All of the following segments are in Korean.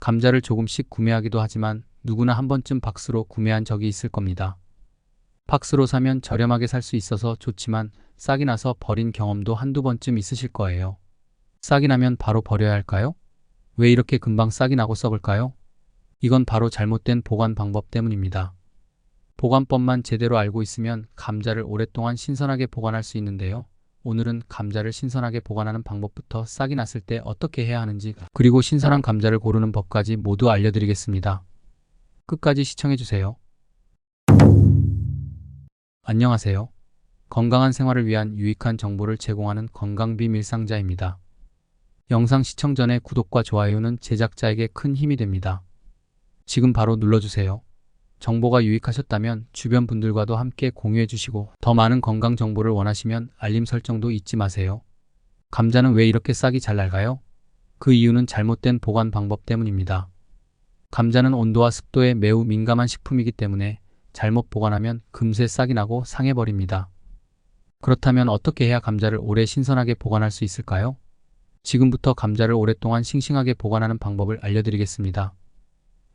감자를 조금씩 구매하기도 하지만 누구나 한 번쯤 박스로 구매한 적이 있을 겁니다. 박스로 사면 저렴하게 살 수 있어서 좋지만 싹이 나서 버린 경험도 한두 번쯤 있으실 거예요. 싹이 나면 바로 버려야 할까요? 왜 이렇게 금방 싹이 나고 썩을까요? 이건 바로 잘못된 보관 방법 때문입니다. 보관법만 제대로 알고 있으면 감자를 오랫동안 신선하게 보관할 수 있는데요. 오늘은 감자를 신선하게 보관하는 방법부터 싹이 났을 때 어떻게 해야 하는지, 그리고 신선한 감자를 고르는 법까지 모두 알려드리겠습니다. 끝까지 시청해주세요. 안녕하세요. 건강한 생활을 위한 유익한 정보를 제공하는 건강비밀상자입니다. 영상 시청 전에 구독과 좋아요는 제작자에게 큰 힘이 됩니다. 지금 바로 눌러주세요. 정보가 유익하셨다면 주변 분들과도 함께 공유해 주시고 더 많은 건강 정보를 원하시면 알림 설정도 잊지 마세요. 감자는 왜 이렇게 싹이 잘 날까요? 그 이유는 잘못된 보관 방법 때문입니다. 감자는 온도와 습도에 매우 민감한 식품이기 때문에 잘못 보관하면 금세 싹이 나고 상해버립니다. 그렇다면 어떻게 해야 감자를 오래 신선하게 보관할 수 있을까요? 지금부터 감자를 오랫동안 싱싱하게 보관하는 방법을 알려드리겠습니다.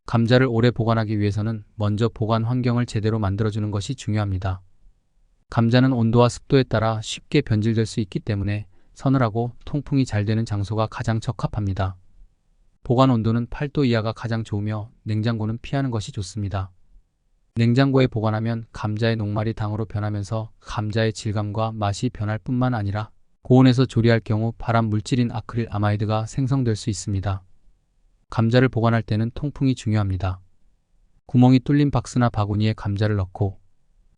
감자를 오래 보관하기 위해서는 먼저 보관 환경을 제대로 만들어주는 것이 중요합니다. 감자는 온도와 습도에 따라 쉽게 변질될 수 있기 때문에 서늘하고 통풍이 잘 되는 장소가 가장 적합합니다. 보관 온도는 8도 이하가 가장 좋으며 냉장고는 피하는 것이 좋습니다. 냉장고에 보관하면 감자의 녹말이 당으로 변하면서 감자의 질감과 맛이 변할 뿐만 아니라 고온에서 조리할 경우 발암 물질인 아크릴 아마이드가 생성될 수 있습니다. 감자를 보관할 때는 통풍이 중요합니다. 구멍이 뚫린 박스나 바구니에 감자를 넣고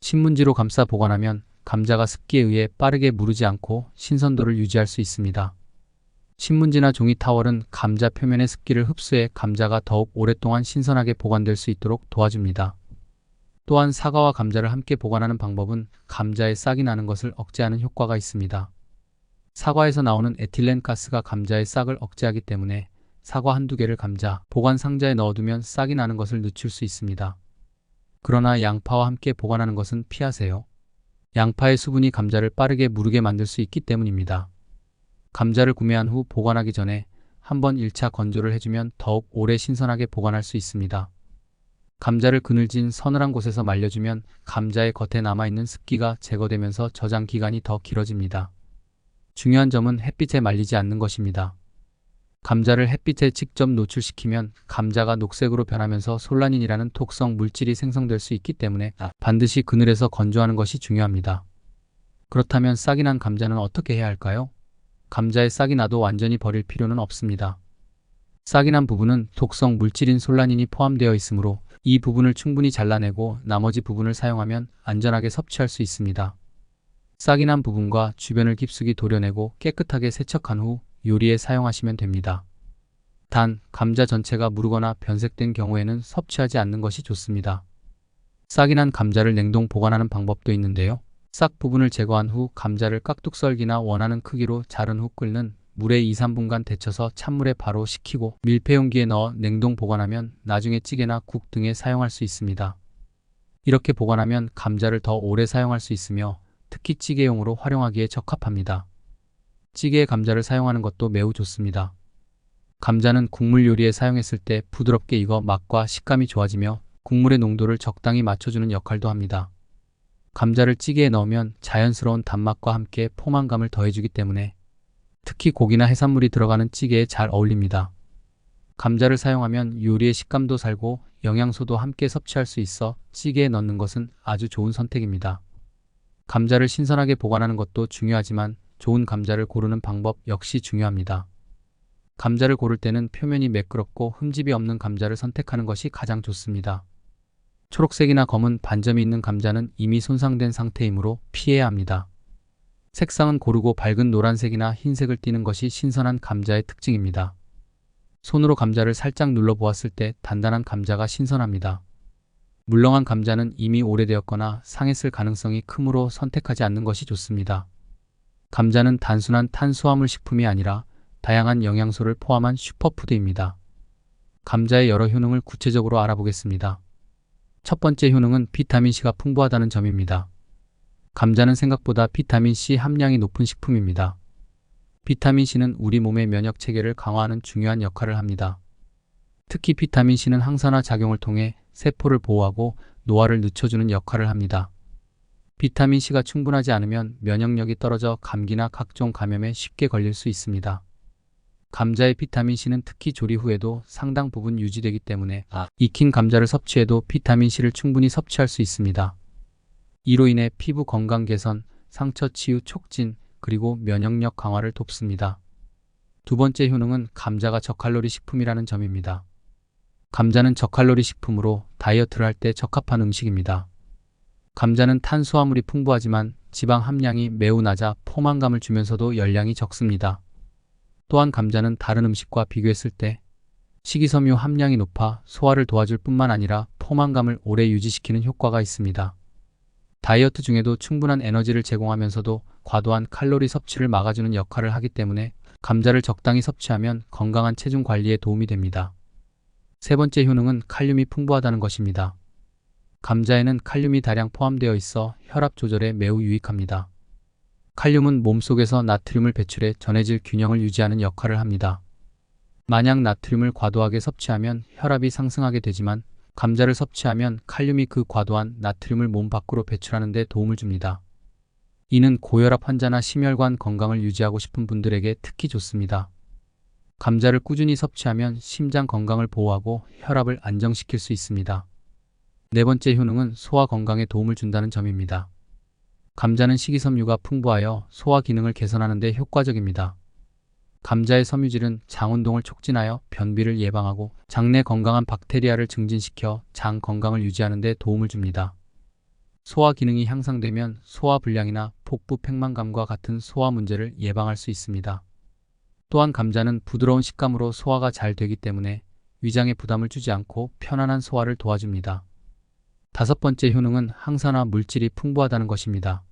신문지로 감싸 보관하면 감자가 습기에 의해 빠르게 무르지 않고 신선도를 유지할 수 있습니다. 신문지나 종이 타월은 감자 표면의 습기를 흡수해 감자가 더욱 오랫동안 신선하게 보관될 수 있도록 도와줍니다. 또한 사과와 감자를 함께 보관하는 방법은 감자에 싹이 나는 것을 억제하는 효과가 있습니다. 사과에서 나오는 에틸렌 가스가 감자의 싹을 억제하기 때문에 사과 한두 개를 감자 보관 상자에 넣어두면 싹이 나는 것을 늦출 수 있습니다. 그러나 양파와 함께 보관하는 것은 피하세요. 양파의 수분이 감자를 빠르게 무르게 만들 수 있기 때문입니다. 감자를 구매한 후 보관하기 전에 한번 1차 건조를 해주면 더욱 오래 신선하게 보관할 수 있습니다. 감자를 그늘진 서늘한 곳에서 말려주면 감자의 겉에 남아있는 습기가 제거되면서 저장 기간이 더 길어집니다. 중요한 점은 햇빛에 말리지 않는 것입니다. 감자를 햇빛에 직접 노출시키면 감자가 녹색으로 변하면서 솔라닌이라는 독성 물질이 생성될 수 있기 때문에 반드시 그늘에서 건조하는 것이 중요합니다. 그렇다면 싹이 난 감자는 어떻게 해야 할까요? 감자에 싹이 나도 완전히 버릴 필요는 없습니다. 싹이 난 부분은 독성 물질인 솔라닌이 포함되어 있으므로 이 부분을 충분히 잘라내고 나머지 부분을 사용하면 안전하게 섭취할 수 있습니다. 싹이 난 부분과 주변을 깊숙이 도려내고 깨끗하게 세척한 후 요리에 사용하시면 됩니다. 단, 감자 전체가 무르거나 변색된 경우에는 섭취하지 않는 것이 좋습니다. 싹이 난 감자를 냉동 보관하는 방법도 있는데요. 싹 부분을 제거한 후 감자를 깍둑썰기나 원하는 크기로 자른 후 끓는 물에 2~3분간 데쳐서 찬물에 바로 식히고 밀폐용기에 넣어 냉동 보관하면 나중에 찌개나 국 등에 사용할 수 있습니다. 이렇게 보관하면 감자를 더 오래 사용할 수 있으며 특히 찌개용으로 활용하기에 적합합니다. 찌개에 감자를 사용하는 것도 매우 좋습니다. 감자는 국물 요리에 사용했을 때 부드럽게 익어 맛과 식감이 좋아지며 국물의 농도를 적당히 맞춰주는 역할도 합니다. 감자를 찌개에 넣으면 자연스러운 단맛과 함께 포만감을 더해주기 때문에 특히 고기나 해산물이 들어가는 찌개에 잘 어울립니다. 감자를 사용하면 요리의 식감도 살고 영양소도 함께 섭취할 수 있어 찌개에 넣는 것은 아주 좋은 선택입니다. 감자를 신선하게 보관하는 것도 중요하지만 좋은 감자를 고르는 방법 역시 중요합니다. 감자를 고를 때는 표면이 매끄럽고 흠집이 없는 감자를 선택하는 것이 가장 좋습니다. 초록색이나 검은 반점이 있는 감자는 이미 손상된 상태이므로 피해야 합니다. 색상은 고르고 밝은 노란색이나 흰색을 띠는 것이 신선한 감자의 특징입니다. 손으로 감자를 살짝 눌러보았을 때 단단한 감자가 신선합니다. 물렁한 감자는 이미 오래되었거나 상했을 가능성이 크므로 선택하지 않는 것이 좋습니다. 감자는 단순한 탄수화물 식품이 아니라 다양한 영양소를 포함한 슈퍼푸드입니다. 감자의 여러 효능을 구체적으로 알아보겠습니다. 첫 번째 효능은 비타민C가 풍부하다는 점입니다. 감자는 생각보다 비타민C 함량이 높은 식품입니다. 비타민C는 우리 몸의 면역 체계를 강화하는 중요한 역할을 합니다. 특히 비타민 C는 항산화 작용을 통해 세포를 보호하고 노화를 늦춰주는 역할을 합니다. 비타민 C가 충분하지 않으면 면역력이 떨어져 감기나 각종 감염에 쉽게 걸릴 수 있습니다. 감자의 비타민 C는 특히 조리 후에도 상당 부분 유지되기 때문에 익힌 감자를 섭취해도 비타민 C를 충분히 섭취할 수 있습니다. 이로 인해 피부 건강 개선, 상처 치유 촉진, 그리고 면역력 강화를 돕습니다. 두 번째 효능은 감자가 저칼로리 식품이라는 점입니다. 감자는 저칼로리 식품으로 다이어트를 할 때 적합한 음식입니다. 감자는 탄수화물이 풍부하지만 지방 함량이 매우 낮아 포만감을 주면서도 열량이 적습니다. 또한 감자는 다른 음식과 비교했을 때 식이섬유 함량이 높아 소화를 도와줄 뿐만 아니라 포만감을 오래 유지시키는 효과가 있습니다. 다이어트 중에도 충분한 에너지를 제공하면서도 과도한 칼로리 섭취를 막아주는 역할을 하기 때문에 감자를 적당히 섭취하면 건강한 체중 관리에 도움이 됩니다. 세 번째 효능은 칼륨이 풍부하다는 것입니다. 감자에는 칼륨이 다량 포함되어 있어 혈압 조절에 매우 유익합니다. 칼륨은 몸속에서 나트륨을 배출해 전해질 균형을 유지하는 역할을 합니다. 만약 나트륨을 과도하게 섭취하면 혈압이 상승하게 되지만 감자를 섭취하면 칼륨이 그 과도한 나트륨을 몸 밖으로 배출하는 데 도움을 줍니다. 이는 고혈압 환자나 심혈관 건강을 유지하고 싶은 분들에게 특히 좋습니다. 감자를 꾸준히 섭취하면 심장 건강을 보호하고 혈압을 안정시킬 수 있습니다. 네 번째 효능은 소화 건강에 도움을 준다는 점입니다. 감자는 식이섬유가 풍부하여 소화 기능을 개선하는 데 효과적입니다. 감자의 섬유질은 장 운동을 촉진하여 변비를 예방하고 장내 건강한 박테리아를 증진시켜 장 건강을 유지하는 데 도움을 줍니다. 소화 기능이 향상되면 소화 불량이나 복부 팽만감과 같은 소화 문제를 예방할 수 있습니다. 또한 감자는 부드러운 식감으로 소화가 잘 되기 때문에 위장에 부담을 주지 않고 편안한 소화를 도와줍니다. 다섯 번째 효능은 항산화 물질이 풍부하다는 것입니다.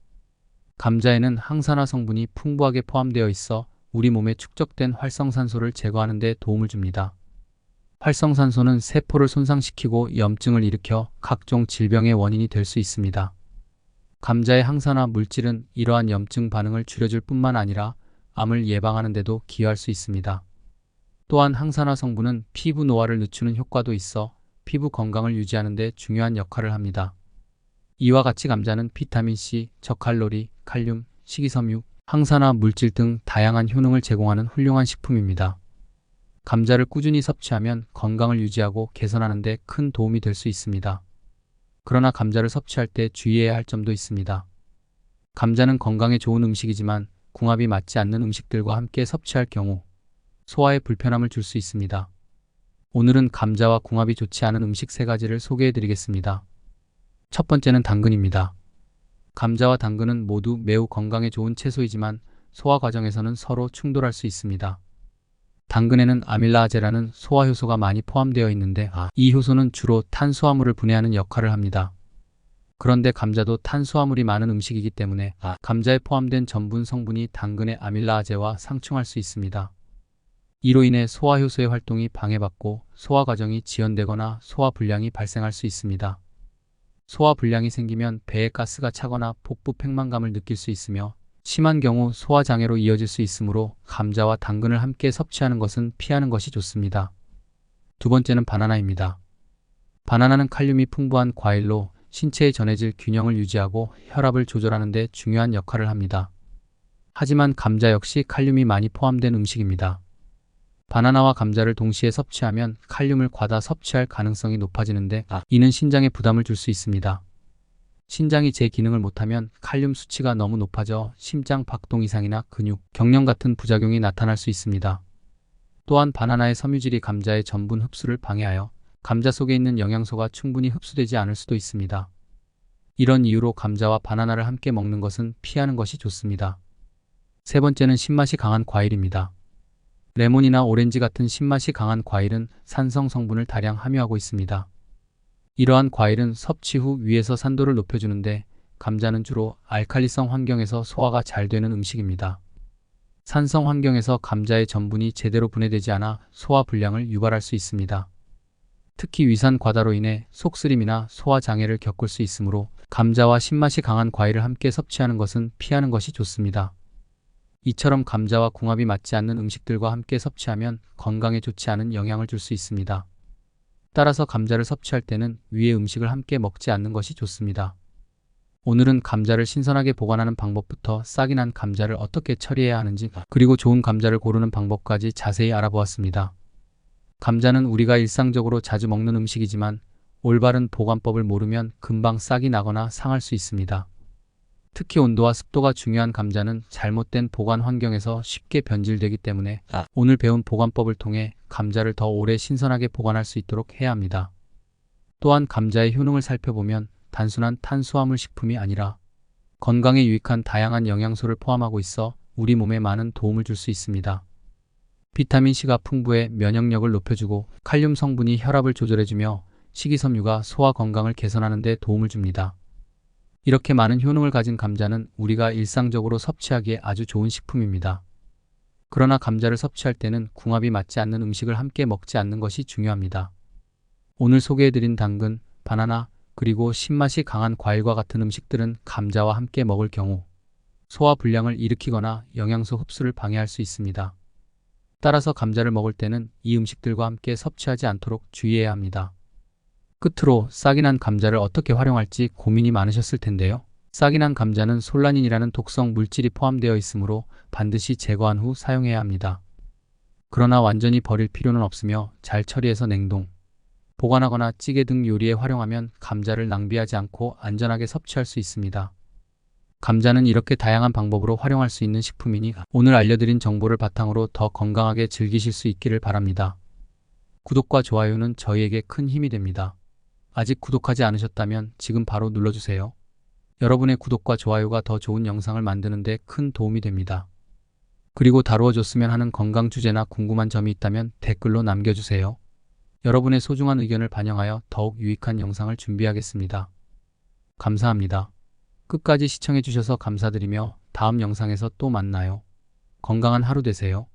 감자에는 항산화 성분이 풍부하게 포함되어 있어 우리 몸에 축적된 활성산소를 제거하는 데 도움을 줍니다. 활성산소는 세포를 손상시키고 염증을 일으켜 각종 질병의 원인이 될 수 있습니다. 감자의 항산화 물질은 이러한 염증 반응을 줄여줄 뿐만 아니라 암을 예방하는 데도 기여할 수 있습니다. 또한 항산화 성분은 피부 노화를 늦추는 효과도 있어 피부 건강을 유지하는 데 중요한 역할을 합니다. 이와 같이 감자는 비타민C, 저칼로리, 칼륨, 식이섬유, 항산화 물질 등 다양한 효능을 제공하는 훌륭한 식품입니다. 감자를 꾸준히 섭취하면 건강을 유지하고 개선하는 데 큰 도움이 될 수 있습니다. 그러나 감자를 섭취할 때 주의해야 할 점도 있습니다. 감자는 건강에 좋은 음식이지만 궁합이 맞지 않는 음식들과 함께 섭취할 경우 소화에 불편함을 줄 수 있습니다. 오늘은 감자와 궁합이 좋지 않은 음식 3가지를 소개해 드리겠습니다. 첫 번째는 당근입니다. 감자와 당근은 모두 매우 건강에 좋은 채소이지만 소화 과정에서는 서로 충돌할 수 있습니다. 당근에는 아밀라아제라는 소화 효소가 많이 포함되어 있는데 이 효소는 주로 탄수화물을 분해하는 역할을 합니다. 그런데 감자도 탄수화물이 많은 음식이기 때문에 감자에 포함된 전분 성분이 당근의 아밀라아제와 상충할 수 있습니다. 이로 인해 소화 효소의 활동이 방해받고 소화 과정이 지연되거나 소화 불량이 발생할 수 있습니다. 소화 불량이 생기면 배에 가스가 차거나 복부 팽만감을 느낄 수 있으며 심한 경우 소화 장애로 이어질 수 있으므로 감자와 당근을 함께 섭취하는 것은 피하는 것이 좋습니다. 두 번째는 바나나입니다. 바나나는 칼륨이 풍부한 과일로 신체에 전해질 균형을 유지하고 혈압을 조절하는 데 중요한 역할을 합니다. 하지만 감자 역시 칼륨이 많이 포함된 음식입니다. 바나나와 감자를 동시에 섭취하면 칼륨을 과다 섭취할 가능성이 높아지는데 이는 신장에 부담을 줄 수 있습니다. 신장이 제 기능을 못하면 칼륨 수치가 너무 높아져 심장 박동 이상이나 근육, 경련 같은 부작용이 나타날 수 있습니다. 또한 바나나의 섬유질이 감자의 전분 흡수를 방해하여 감자 속에 있는 영양소가 충분히 흡수되지 않을 수도 있습니다. 이런 이유로 감자와 바나나를 함께 먹는 것은 피하는 것이 좋습니다. 세 번째는 신맛이 강한 과일입니다. 레몬이나 오렌지 같은 신맛이 강한 과일은 산성 성분을 다량 함유하고 있습니다. 이러한 과일은 섭취 후 위에서 산도를 높여주는데 감자는 주로 알칼리성 환경에서 소화가 잘 되는 음식입니다. 산성 환경에서 감자의 전분이 제대로 분해되지 않아 소화 불량을 유발할 수 있습니다. 특히 위산 과다로 인해 속쓰림이나 소화 장애를 겪을 수 있으므로 감자와 신맛이 강한 과일을 함께 섭취하는 것은 피하는 것이 좋습니다. 이처럼 감자와 궁합이 맞지 않는 음식들과 함께 섭취하면 건강에 좋지 않은 영향을 줄 수 있습니다. 따라서 감자를 섭취할 때는 위의 음식을 함께 먹지 않는 것이 좋습니다. 오늘은 감자를 신선하게 보관하는 방법부터 싹이 난 감자를 어떻게 처리해야 하는지, 그리고 좋은 감자를 고르는 방법까지 자세히 알아보았습니다. 감자는 우리가 일상적으로 자주 먹는 음식이지만 올바른 보관법을 모르면 금방 싹이 나거나 상할 수 있습니다. 특히 온도와 습도가 중요한 감자는 잘못된 보관 환경에서 쉽게 변질되기 때문에 오늘 배운 보관법을 통해 감자를 더 오래 신선하게 보관할 수 있도록 해야 합니다. 또한 감자의 효능을 살펴보면 단순한 탄수화물 식품이 아니라 건강에 유익한 다양한 영양소를 포함하고 있어 우리 몸에 많은 도움을 줄 수 있습니다. 비타민C가 풍부해 면역력을 높여주고 칼륨 성분이 혈압을 조절해주며 식이섬유가 소화 건강을 개선하는 데 도움을 줍니다. 이렇게 많은 효능을 가진 감자는 우리가 일상적으로 섭취하기에 아주 좋은 식품입니다. 그러나 감자를 섭취할 때는 궁합이 맞지 않는 음식을 함께 먹지 않는 것이 중요합니다. 오늘 소개해드린 당근, 바나나, 그리고 신맛이 강한 과일과 같은 음식들은 감자와 함께 먹을 경우 소화 불량을 일으키거나 영양소 흡수를 방해할 수 있습니다. 따라서 감자를 먹을 때는 이 음식들과 함께 섭취하지 않도록 주의해야 합니다. 끝으로 싹이 난 감자를 어떻게 활용할지 고민이 많으셨을 텐데요. 싹이 난 감자는 솔라닌이라는 독성 물질이 포함되어 있으므로 반드시 제거한 후 사용해야 합니다. 그러나 완전히 버릴 필요는 없으며 잘 처리해서 냉동, 보관하거나 찌개 등 요리에 활용하면 감자를 낭비하지 않고 안전하게 섭취할 수 있습니다. 감자는 이렇게 다양한 방법으로 활용할 수 있는 식품이니 오늘 알려드린 정보를 바탕으로 더 건강하게 즐기실 수 있기를 바랍니다. 구독과 좋아요는 저희에게 큰 힘이 됩니다. 아직 구독하지 않으셨다면 지금 바로 눌러주세요. 여러분의 구독과 좋아요가 더 좋은 영상을 만드는 데 큰 도움이 됩니다. 그리고 다루어줬으면 하는 건강 주제나 궁금한 점이 있다면 댓글로 남겨주세요. 여러분의 소중한 의견을 반영하여 더욱 유익한 영상을 준비하겠습니다. 감사합니다. 끝까지 시청해주셔서 감사드리며 다음 영상에서 또 만나요. 건강한 하루 되세요.